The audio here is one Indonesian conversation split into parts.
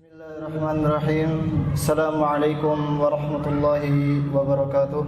Bismillahirrahmanirrahim. Assalamualaikum warahmatullahi wabarakatuh.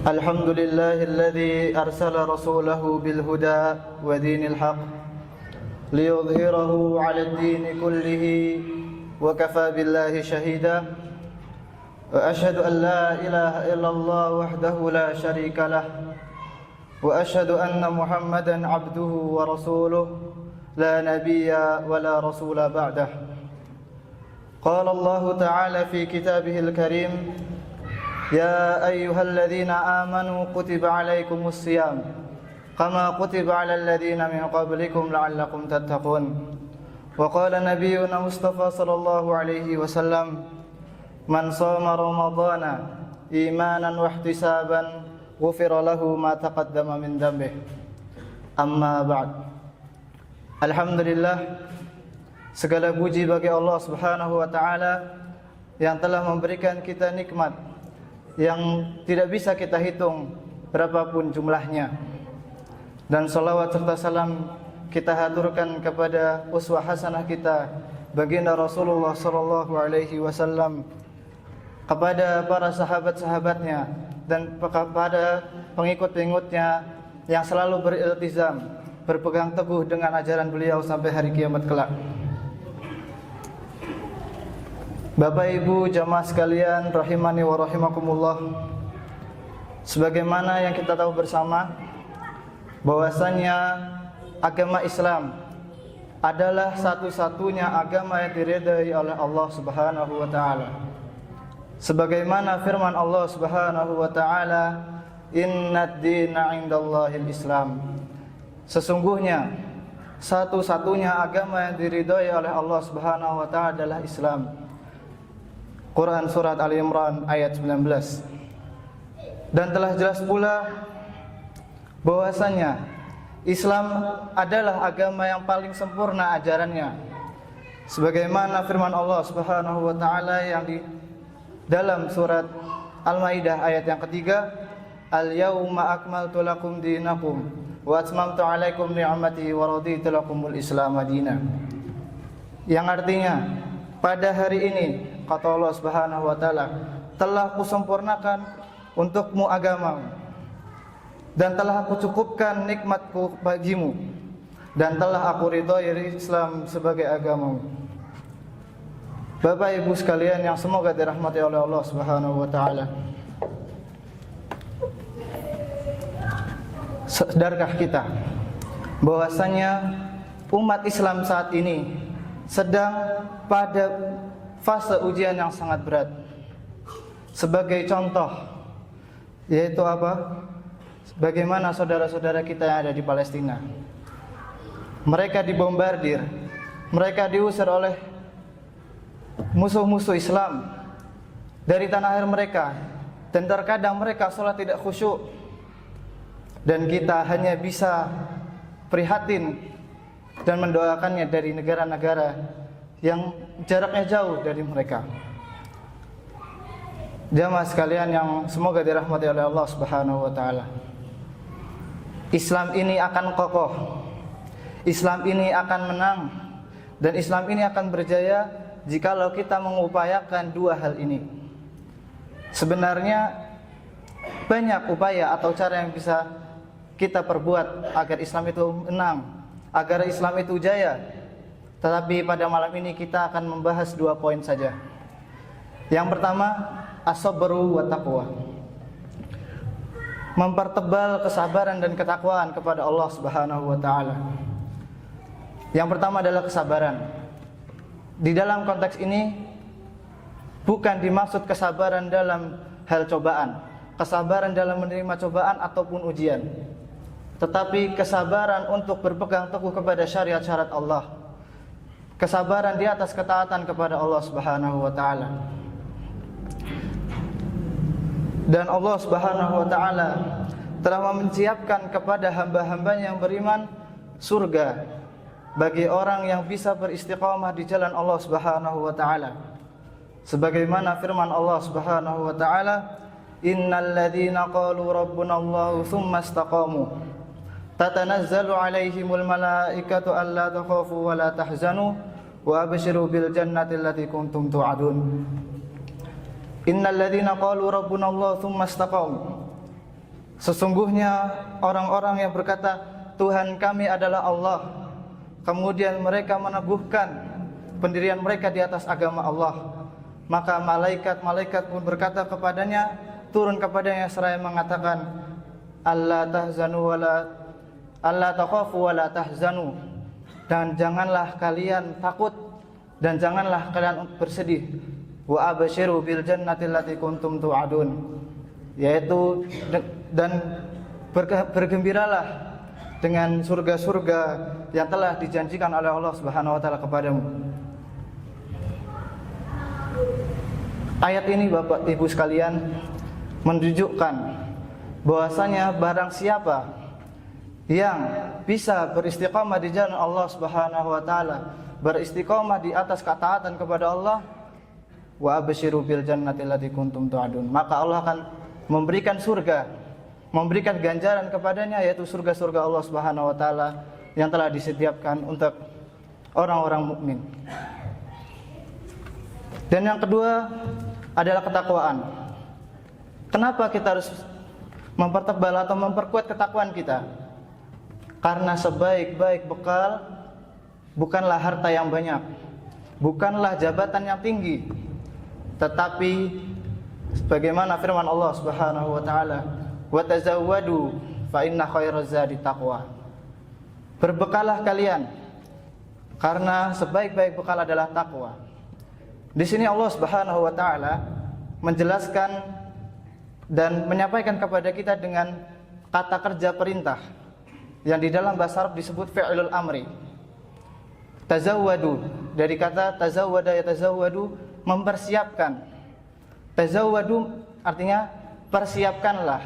Alhamdulillahilladzi arsala rasulahu bil huda wa dinil haq liyudhhirahu 'alad dini kullihi wa kafa billahi shahida. Wa ashhadu an la ilaha illallah wahdahu la syarika lah wa ashhadu anna Muhammadan 'abduhu wa rasuluhu لا نبي ولا رسول بعده. قال الله تعالى في كتابه الكريم يا أيها الذين آمنوا كتب عليكم الصيام كما كتب على الذين من قبلكم لعلكم تتقون. وقال نبينا مصطفى صلى الله عليه وسلم من صام رمضان إيمانا واحتسابا غفر له ما تقدم من ذنبه. أما بعد. Alhamdulillah, segala puji bagi Allah Subhanahu wa taala yang telah memberikan kita nikmat yang tidak bisa kita hitung berapapun jumlahnya. Dan salawat serta salam kita haturkan kepada uswah hasanah kita baginda Rasulullah sallallahu alaihi wasallam, kepada para sahabat-sahabatnya dan kepada pengikut-pengikutnya yang selalu beriltizam, berpegang teguh dengan ajaran beliau sampai hari kiamat kelak. Bapak Ibu jamaah sekalian rahimani wa rahimakumullah, sebagaimana yang kita tahu bersama bahwasannya agama Islam adalah satu-satunya agama yang diridhai oleh Allah Subhanahu wa taala. Sebagaimana firman Allah Subhanahu wa taala, "Innad dina 'indallahil Islam." Sesungguhnya satu-satunya agama yang diridhai oleh Allah Subhanahu wa taala adalah Islam. Quran surat Ali Imran ayat 19. Dan telah jelas pula bahwasanya Islam adalah agama yang paling sempurna ajarannya. Sebagaimana firman Allah Subhanahu wa taala yang di dalam surat Al-Maidah ayat yang ketiga, "Al-yauma akmaltu lakum dinakum wa atmamtu 'alaikum ni'mati wa raditu lakumul Islam madina." Yang artinya, pada hari ini kata Allah Subhanahu wa taala, telah kusempurnakan untukmu agamamu dan telah aku cukupkan nikmatku bagimu dan telah aku ridhoi Islam sebagai agamamu. Bapak Ibu sekalian yang semoga dirahmati oleh Allah Subhanahu wa taala, sadarkah kita bahwasanya umat Islam saat ini sedang pada fase ujian yang sangat berat? Sebagai contoh, yaitu apa? Bagaimana saudara-saudara kita yang ada di Palestina. Mereka dibombardir, mereka diusir oleh musuh-musuh Islam dari tanah air mereka, dan terkadang mereka sholat tidak khusyuk. Dan kita hanya bisa prihatin dan mendoakannya dari negara-negara yang jaraknya jauh dari mereka. Jamaah sekalian yang semoga dirahmati oleh Allah Subhanahu wa taala, Islam ini akan kokoh, Islam ini akan menang, dan Islam ini akan berjaya jikalau kita mengupayakan dua hal ini. Sebenarnya banyak upaya atau cara yang bisa kita perbuat agar Islam itu menang, agar Islam itu jaya. Tetapi pada malam ini kita akan membahas dua poin saja. Yang pertama, as-sabru wa taqwa. Mempertebal kesabaran dan ketakwaan kepada Allah Subhanahu wa taala. Yang pertama adalah kesabaran. Di dalam konteks ini bukan dimaksud kesabaran dalam hal cobaan, kesabaran dalam menerima cobaan ataupun ujian, tetapi kesabaran untuk berpegang teguh kepada syariat-syariat Allah, kesabaran di atas ketaatan kepada Allah Subhanahu wa taala. Dan Allah Subhanahu wa taala telah menyiapkan kepada hamba-hambanya yang beriman surga bagi orang yang bisa beristiqamah di jalan Allah Subhanahu wa taala. Sebagaimana firman Allah Subhanahu wa taala, "Innal ladzina qalu rabbunallahu tsumma istaqamu tatanazzalu 'alaihimul malaikatu alla takhafu wa la tahzanu wa abshiru bil jannati allati kuntum tu'adun. Innal ladzina qalu rabbuna Allah tsumma istaqamu. Sesungguhnya orang-orang yang berkata Tuhan kami adalah Allah, kemudian mereka meneguhkan pendirian mereka di atas agama Allah, maka malaikat-malaikat pun berkata kepadanya, turun kepadanya seraya mengatakan alla takhafu wa la tahzanu, dan janganlah kalian takut dan janganlah kalian bersedih. Wa abshiru bil jannati allati kuntum tu'adun, yaitu dan bergembiralah dengan surga-surga yang telah dijanjikan oleh Allah Subhanahu wa taala kepadamu. Ayat ini Bapak Ibu sekalian menunjukkan bahwasanya barang siapa yang bisa beristiqamah di jalan Allah Subhanahu wa taala, beristiqamah di atas ketaatan kepada Allah, wa absyiru bil jannati allati kuntum tu'adun, maka Allah akan memberikan surga, memberikan ganjaran kepadanya, yaitu surga-surga Allah Subhanahu wa taala yang telah disediakan untuk orang-orang mukmin. Dan yang kedua adalah ketakwaan. Kenapa kita harus mempertebal atau memperkuat ketakwaan kita? Karena sebaik-baik bekal bukanlah harta yang banyak, bukanlah jabatan yang tinggi, tetapi sebagaimana firman Allah Subhanahu wa taala, "Wa tazawwadu fa inna khairaz zadi taqwa." Berbekalah kalian karena sebaik-baik bekal adalah takwa. Di sini Allah Subhanahu wa taala menjelaskan dan menyampaikan kepada kita dengan kata kerja perintah yang di dalam bahasa Arab disebut fi'lul amri. Tazawwadu, dari kata tazawwada yatazawwadu, mempersiapkan. Tazawwadu artinya persiapkanlah,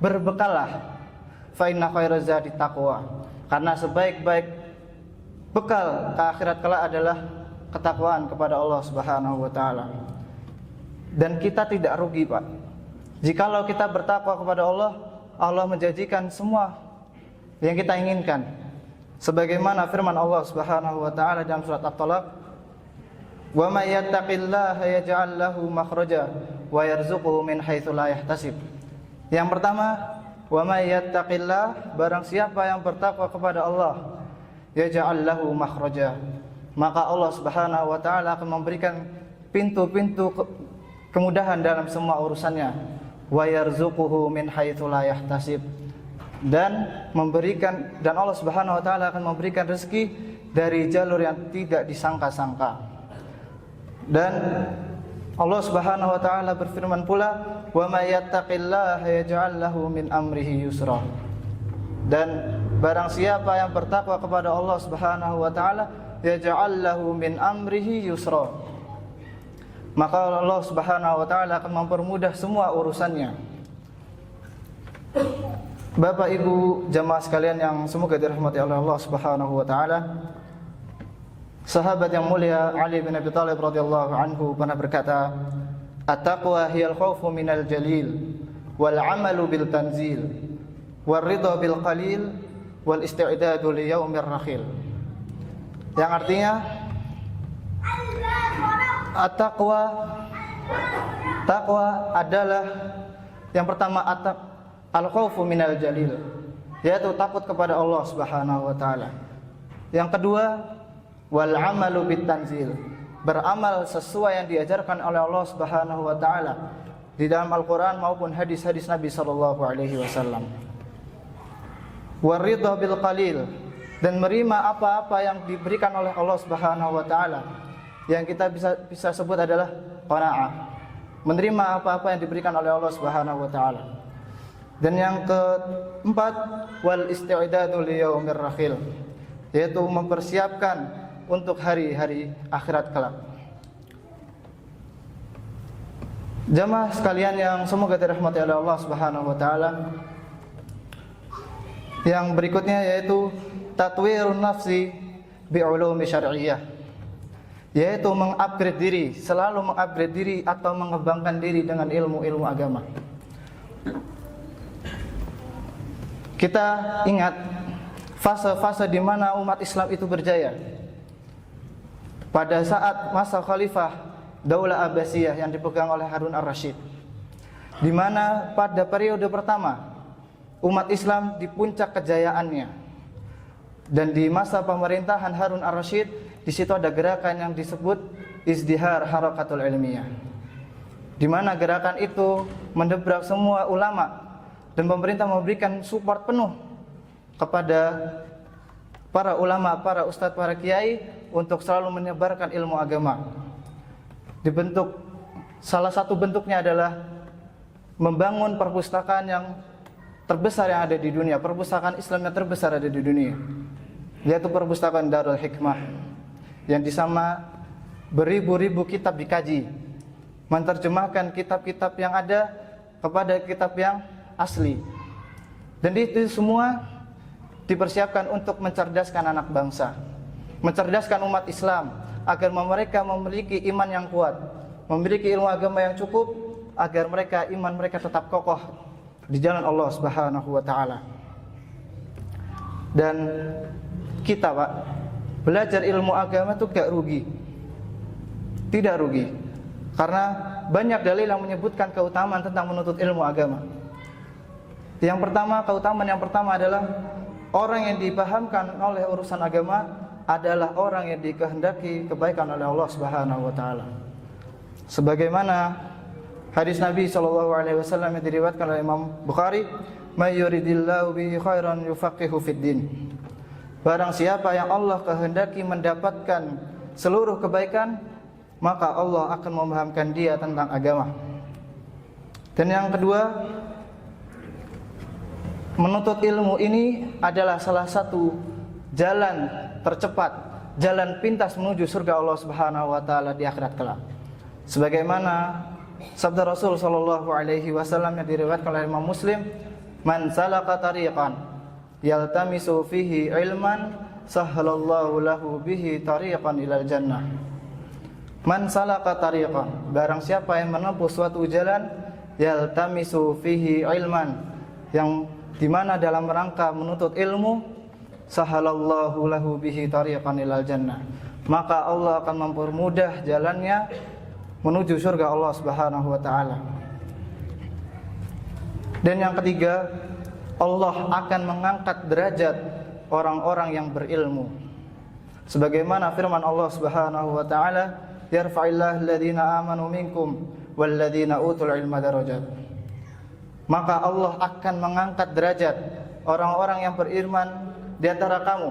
berbekallah. Fa inna khairaz zadi taqwa, karena sebaik-baik bekal ke akhirat kelak adalah ketakwaan kepada Allah Subhanahu wa taala. Dan kita tidak rugi, Pak. Jikalau kita bertakwa kepada Allah, Allah menjanjikan semua yang kita inginkan. Sebagaimana firman Allah Subhanahu wa taala dalam surat At-Talaq, "Wa may yattaqillaha yaj'al lahu makhraja wa yarzuquhu min haitsu la yahtasib." Yang pertama, wa may yattaqillah, barang siapa yang bertakwa kepada Allah, yaj'al lahu makhraja, maka Allah Subhanahu wa taala akan memberikan pintu-pintu kemudahan dalam semua urusannya. Wa yarzuquhu min haitsu la yahtasib, dan Allah Subhanahu wa taala akan memberikan rezeki dari jalur yang tidak disangka-sangka. Dan Allah Subhanahu wa taala berfirman pula, "Wa may yattaqillaha yaj'al lahu min amrihi yusra." Dan barang siapa yang bertakwa kepada Allah Subhanahu wa taala, yaj'al lahu min amrihi yusra, maka Allah Subhanahu wa taala akan mempermudah semua urusannya. Bapak Ibu jamaah sekalian yang semoga dirahmati oleh Allah Subhanahu wa taala, sahabat yang mulia Ali bin Abi Thalib radhiyallahu anhu pernah berkata, "At-taqwa hiyal khaufu minal jalil wal 'amalu bil tanzil wal ridha bil qalil wal isti'dadu li yaumir rakhil." Yang artinya takwa adalah yang pertama al-khaufu minal jalil, yaitu takut kepada Allah Subhanahu wa taala. Yang kedua, wal 'amalu bit tanzil, beramal sesuai yang diajarkan oleh Allah Subhanahu wa taala di dalam Al-Qur'an maupun hadis-hadis Nabi sallallahu alaihi wasallam. War ridha bil qalil, dan menerima apa-apa yang diberikan oleh Allah Subhanahu wa taala. Yang kita bisa sebut adalah qanaah. Menerima apa-apa yang diberikan oleh Allah Subhanahu wa taala. Dan yang keempat, wal isti'dadu li yaumir rakhil, yaitu mempersiapkan untuk hari-hari akhirat kelak. Jamaah sekalian yang semoga dirahmati oleh Allah Subhanahu wa taala, yang berikutnya yaitu tatwirun nafsi bi'ulumi syar'iyyah, yaitu mengupgrade diri, selalu mengupgrade diri atau mengembangkan diri dengan ilmu-ilmu agama. Kita ingat fase-fase di mana umat Islam itu berjaya. Pada saat masa Khalifah Daulah Abbasiyah yang dipegang oleh Harun ar-Rasyid, di mana pada periode pertama umat Islam di puncak kejayaannya. Dan di masa pemerintahan Harun ar-Rasyid, di situ ada gerakan yang disebut Izdihar Harakatul Ilmiyah, di mana gerakan itu mendebrak semua ulama dan pemerintah memberikan support penuh kepada para ulama, para ustadz, para kiai untuk selalu menyebarkan ilmu agama. Salah satu bentuknya adalah membangun perpustakaan yang terbesar yang ada di dunia, perpustakaan Islam yang terbesar ada di dunia, yaitu perpustakaan Darul Hikmah, yang di sana beribu-ribu kitab dikaji, menerjemahkan kitab-kitab yang ada kepada kitab yang asli. Dan itu semua dipersiapkan untuk mencerdaskan anak bangsa, mencerdaskan umat Islam agar mereka memiliki iman yang kuat, memiliki ilmu agama yang cukup, agar iman mereka tetap kokoh di jalan Allah Subhanahu wa taala. Dan kita, Pak, belajar ilmu agama itu gak rugi. Tidak rugi. Karena banyak dalil yang menyebutkan keutamaan tentang menuntut ilmu agama. Keutamaan yang pertama adalah orang yang dipahamkan oleh urusan agama adalah orang yang dikehendaki kebaikan oleh Allah Subhanahu wa taala. Sebagaimana hadis Nabi SAW yang diriwayatkan oleh Imam Bukhari, "May yuridillahu bihi khairan yufaqihu fid din." Barang siapa yang Allah kehendaki mendapatkan seluruh kebaikan, maka Allah akan memahamkan dia tentang agama. Dan yang kedua, menuntut ilmu ini adalah salah satu jalan tercepat, jalan pintas menuju surga Allah Subhanahu wa taala di akhirat kelak. Sebagaimana sabda Rasul sallallahu alaihi wasallam yang diriwayatkan oleh Imam Muslim, "Man salaka tariqan yaltamisu fihi ilman, sahhalallahu lahu bihi tariqan ilal jannah." Man salaka tariqan, barang siapa yang menempuh suatu jalan, yaltamisu fihi ilman, yang dimana dalam rangka menuntut ilmu, sahhalallahu lahu bihi tariqan ilal jannah, maka Allah akan mempermudah jalannya menuju surga Allah Subhanahu wa taala. Dan yang ketiga, Allah akan mengangkat derajat orang-orang yang berilmu. Sebagaimana firman Allah Subhanahu wa taala, "Yarfa'illahu alladziina aamanu minkum walladziina utul ilma darajat." Maka Allah akan mengangkat derajat orang-orang yang beriman di antara kamu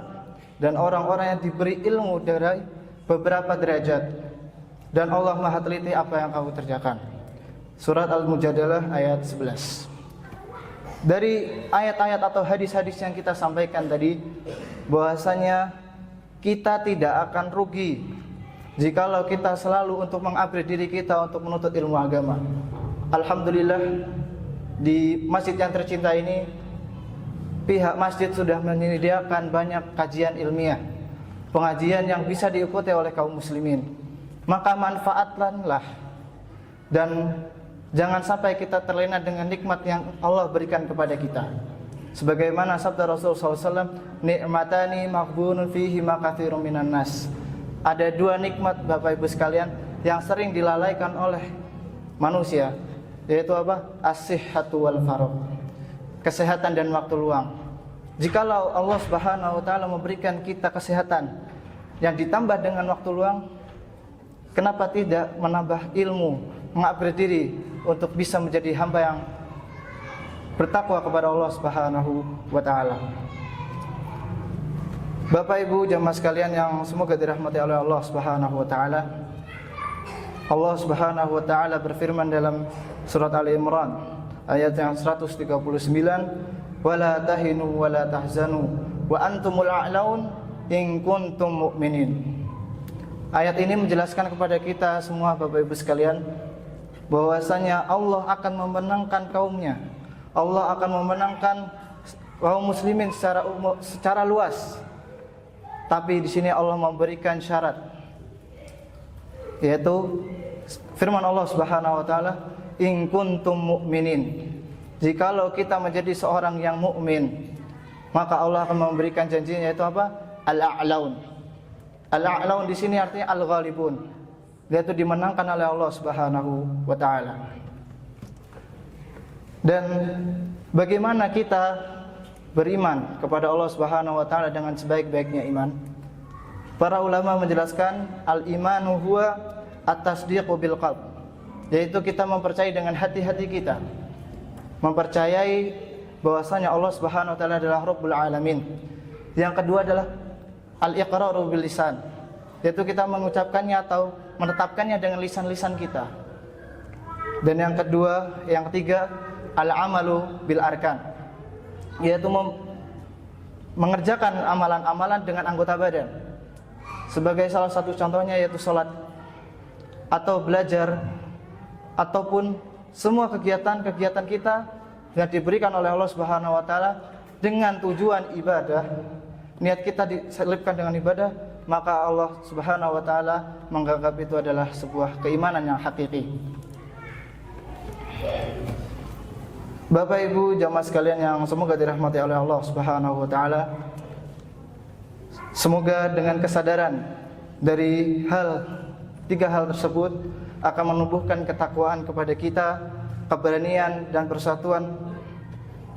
dan orang-orang yang diberi ilmu dari beberapa derajat. Dan Allah Maha teliti apa yang kamu kerjakan. Surat Al-Mujadalah ayat 11. Dari ayat-ayat atau hadis-hadis yang kita sampaikan tadi, bahwasanya kita tidak akan rugi jikalau kita selalu untuk mengupgrade diri kita untuk menuntut ilmu agama. Alhamdulillah, di masjid yang tercinta ini, pihak masjid sudah menyediakan banyak kajian ilmiah, pengajian yang bisa diikuti oleh kaum muslimin. Maka manfaatkanlah, dan jangan sampai kita terlena dengan nikmat yang Allah berikan kepada kita. Sebagaimana sabda Rasul SAW, "Ni'matani maghbunun fihi ma katsirun minan nas." Ada dua nikmat, Bapak Ibu sekalian, yang sering dilalaikan oleh manusia, yaitu apa? As-sihhatu wal faragh, kesehatan dan waktu luang. Jikalau Allah Subhanahu wa taala memberikan kita kesehatan yang ditambah dengan waktu luang, kenapa tidak menambah ilmu, mengupgrade diri untuk bisa menjadi hamba yang bertakwa kepada Allah Subhanahu wa taala. Bapak Ibu jamaah sekalian yang semoga dirahmati oleh Allah Subhanahu wa taala. Allah Subhanahu wa taala berfirman dalam surat Ali Imran ayat yang 139, "Wala tahinu wala tahzanu wa antumul a'laun in kuntum mu'minin." Ayat ini menjelaskan kepada kita semua, Bapak Ibu sekalian, bahwasanya Allah akan memenangkan kaumnya. Allah akan memenangkan kaum muslimin secara luas. Tapi di sini Allah memberikan syarat, yaitu firman Allah Subhanahu wa taala, "In kuntum mu'minin." Jikalau kita menjadi seorang yang mukmin, maka Allah akan memberikan janjinya, yaitu apa? Al-a'laun. Al-a'laun di sini artinya al-ghalibun, yaitu dimenangkan oleh Allah Subhanahu wa taala. Dan bagaimana kita beriman kepada Allah Subhanahu wa taala dengan sebaik-baiknya iman? Para ulama menjelaskan al-imanu huwa at-tasdiqu bil qalb, yaitu kita mempercayai dengan hati-hati kita, mempercayai bahwasanya Allah Subhanahu wa taala adalah Rabbul Alamin. Yang kedua adalah al-iqraru bil lisan, yaitu kita mengucapkannya atau menetapkannya dengan lisan-lisan kita. Dan yang ketiga al-amalu bil arkan, yaitu mengerjakan amalan-amalan dengan anggota badan. Sebagai salah satu contohnya yaitu salat atau belajar ataupun semua kegiatan-kegiatan kita yang diberikan oleh Allah Subhanahu wa taala dengan tujuan ibadah. Niat kita diselipkan dengan ibadah, maka Allah Subhanahu wa taala menganggap itu adalah sebuah keimanan yang hakiki. Bapak Ibu jamaah sekalian yang semoga dirahmati oleh Allah Subhanahu wa taala, semoga dengan kesadaran dari tiga hal tersebut akan menumbuhkan ketakwaan kepada kita, keberanian dan persatuan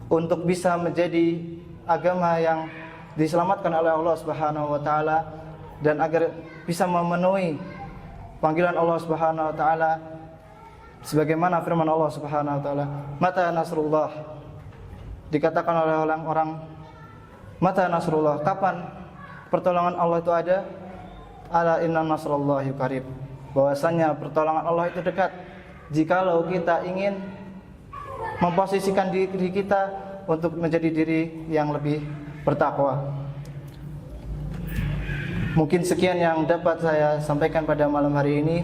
untuk bisa menjadi agama yang diselamatkan oleh Allah Subhanahu wa taala, dan agar bisa memenuhi panggilan Allah Subhanahu wa taala sebagaimana firman Allah Subhanahu wa taala, "Mata nasrullah." Dikatakan oleh orang-orang, "Mata nasrullah?" Kapan pertolongan Allah itu ada? Ala inna nasrullahi qarib. Bahwasanya pertolongan Allah itu dekat. Jikalau kita ingin memposisikan diri kita untuk menjadi diri yang lebih bertakwa. Mungkin sekian yang dapat saya sampaikan pada malam hari ini.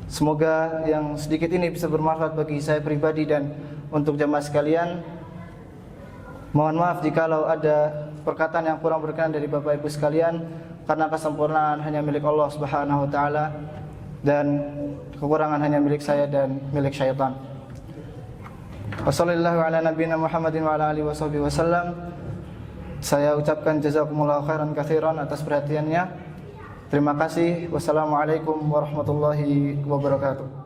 Semoga yang sedikit ini bisa bermanfaat bagi saya pribadi dan untuk jamaah sekalian. Mohon maaf jikalau ada perkataan yang kurang berkenan dari Bapak Ibu sekalian, karena kesempurnaan hanya milik Allah Subhanahu wa taala dan kekurangan hanya milik saya dan milik syaitan. Wassallallahu ala nabiyina Muhammadin wa ala alihi wasallam. Saya ucapkan jazakumullahu khairan katsiran atas perhatiannya. Terima kasih. Wassalamualaikum warahmatullahi wabarakatuh.